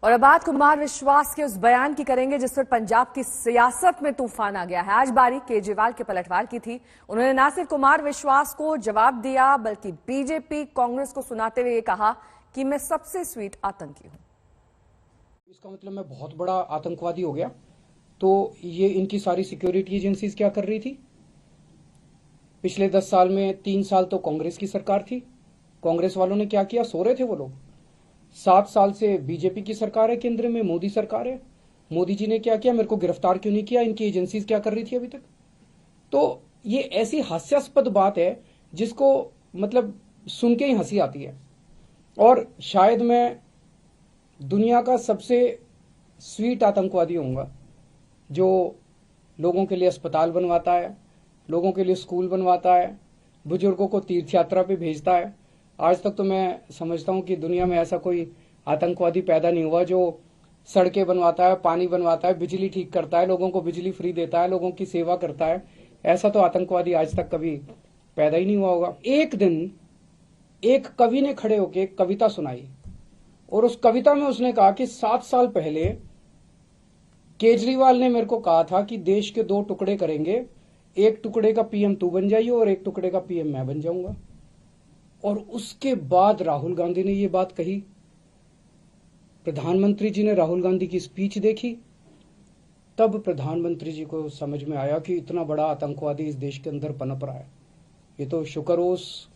और अब बात कुमार विश्वास के उस बयान की करेंगे जिस पर पंजाब की सियासत में तूफान आ गया है। आज बारी केजरीवाल के पलटवार की थी। उन्होंने न सिर्फ कुमार विश्वास को जवाब दिया बल्कि बीजेपी कांग्रेस को सुनाते हुए ये कहा कि मैं सबसे स्वीट आतंकी हूं। इसका मतलब मैं बहुत बड़ा आतंकवादी हो गया। तो ये इनकी सारी सिक्योरिटी एजेंसीज क्या कर रही थी? पिछले 10 साल में 3 साल तो कांग्रेस की सरकार थी। कांग्रेस वालों ने क्या किया? सो रहे थे वो लोग। 7 साल से बीजेपी की सरकार है, केंद्र में मोदी सरकार है। मोदी जी ने क्या किया? मेरे को गिरफ्तार क्यों नहीं किया? इनकी एजेंसीज क्या कर रही थी अभी तक? तो ये ऐसी हास्यास्पद बात है जिसको मतलब सुन के ही हंसी आती है। और शायद मैं दुनिया का सबसे स्वीट आतंकवादी होऊंगा जो लोगों के लिए अस्पताल बनवाता है, लोगों के लिए स्कूल बनवाता है, बुजुर्गों को तीर्थ यात्रा पे भेजता है। आज तक तो मैं समझता हूं कि दुनिया में ऐसा कोई आतंकवादी पैदा नहीं हुआ जो सड़कें बनवाता है, पानी बनवाता है, बिजली ठीक करता है, लोगों को बिजली फ्री देता है, लोगों की सेवा करता है। ऐसा तो आतंकवादी आज तक कभी पैदा ही नहीं हुआ होगा। एक दिन एक कवि ने खड़े होकर एक कविता सुनाई और उस कविता में उसने कहा कि 7 साल पहले केजरीवाल ने मेरे को कहा था कि देश के 2 टुकड़े करेंगे, एक टुकड़े का पीएम तू बन जाइए और एक टुकड़े का पीएम मैं बन जाऊंगा। और उसके बाद राहुल गांधी ने ये बात कही। प्रधानमंत्री जी ने राहुल गांधी की स्पीच देखी, तब प्रधानमंत्री जी को समझ में आया कि इतना बड़ा आतंकवादी इस देश के अंदर पनप रहा है। ये तो शुक्र हो उस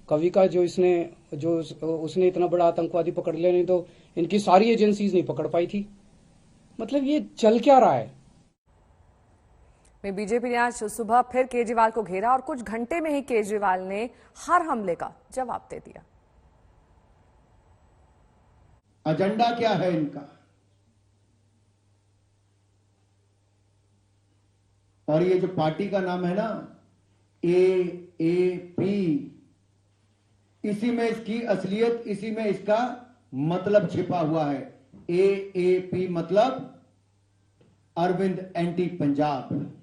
कवि का जो उसने इतना बड़ा आतंकवादी पकड़ लिया, नहीं तो इनकी सारी एजेंसीज नहीं पकड़ पाई थी। मतलब ये चल क्या रहा है? बीजेपी ने आज सुबह फिर केजरीवाल को घेरा और कुछ घंटे में ही केजरीवाल ने हर हमले का जवाब दे दिया। एजेंडा क्या है इनका? और ये जो पार्टी का नाम है ना, AAP, इसी में इसकी असलियत, इसी में इसका मतलब छिपा हुआ है। AAP मतलब अरविंद एंटी पंजाब,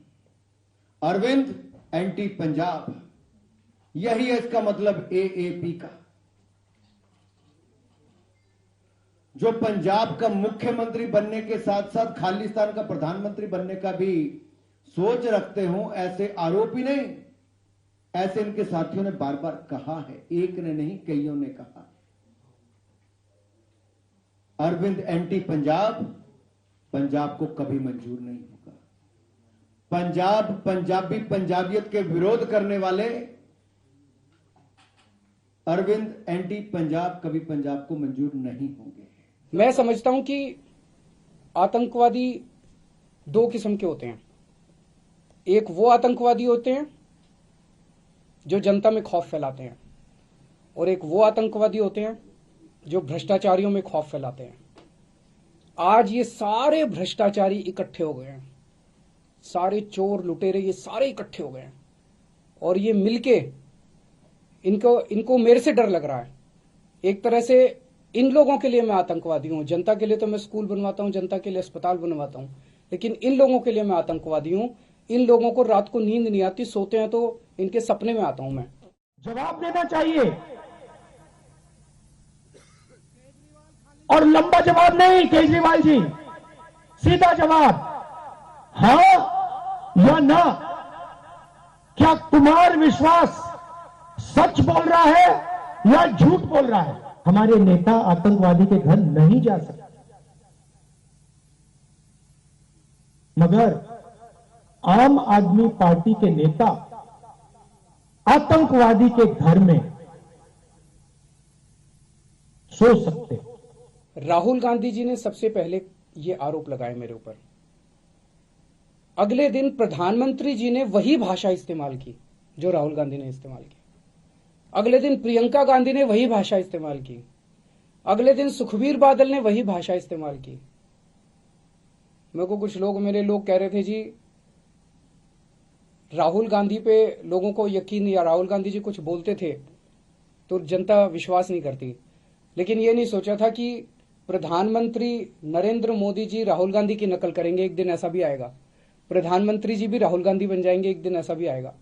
अरविंद एंटी पंजाब, यही है इसका मतलब AAP का। जो पंजाब का मुख्यमंत्री बनने के साथ साथ खालिस्तान का प्रधानमंत्री बनने का भी सोच रखते हो, ऐसे आरोपी ने, ऐसे इनके साथियों ने बार बार कहा है। एक ने नहीं, कईयों ने कहा। अरविंद एंटी पंजाब, पंजाब को कभी मंजूर नहीं होगा। पंजाब, पंजाबी, पंजाबियत के विरोध करने वाले अरविंद एंटी पंजाब कभी पंजाब को मंजूर नहीं होंगे। मैं समझता हूं कि आतंकवादी 2 किस्म के होते हैं। एक वो आतंकवादी होते हैं जो जनता में खौफ फैलाते हैं, और एक वो आतंकवादी होते हैं जो भ्रष्टाचारियों में खौफ फैलाते हैं। आज ये सारे भ्रष्टाचारी इकट्ठे हो गए हैं, सारे चोर लुटेरे ये सारे इकट्ठे हो गए हैं, और ये मिलके इनको मेरे से डर लग रहा है। एक तरह से इन लोगों के लिए मैं आतंकवादी हूं। जनता के लिए तो मैं स्कूल बनवाता हूं, जनता के लिए अस्पताल बनवाता हूं, लेकिन इन लोगों के लिए मैं आतंकवादी हूं। इन लोगों को रात को नींद नहीं आती, सोते हैं तो इनके सपने में आता हूं मैं। जवाब देना चाहिए, और लंबा जवाब नहीं। केजरीवाल जी, सीधा जवाब, हां या ना। क्या कुमार विश्वास सच बोल रहा है या झूठ बोल रहा है? हमारे नेता आतंकवादी के घर नहीं जा सकते, मगर आम आदमी पार्टी के नेता आतंकवादी के घर में सो सकते। राहुल गांधी जी ने सबसे पहले ये आरोप लगाए मेरे ऊपर। अगले दिन प्रधानमंत्री जी ने वही भाषा इस्तेमाल की जो राहुल गांधी ने इस्तेमाल की। अगले दिन प्रियंका गांधी ने वही भाषा इस्तेमाल की। अगले दिन सुखबीर बादल ने वही भाषा इस्तेमाल की। मेरे को कुछ लोग, मेरे लोग कह रहे थे जी राहुल गांधी पे लोगों को यकीन, या राहुल गांधी जी कुछ बोलते थे तो जनता विश्वास नहीं करती। लेकिन ये नहीं सोचा था कि प्रधानमंत्री नरेंद्र मोदी जी राहुल गांधी की नकल करेंगे, एक दिन ऐसा भी आएगा। प्रधानमंत्री जी भी राहुल गांधी बन जाएंगे, एक दिन ऐसा भी आएगा।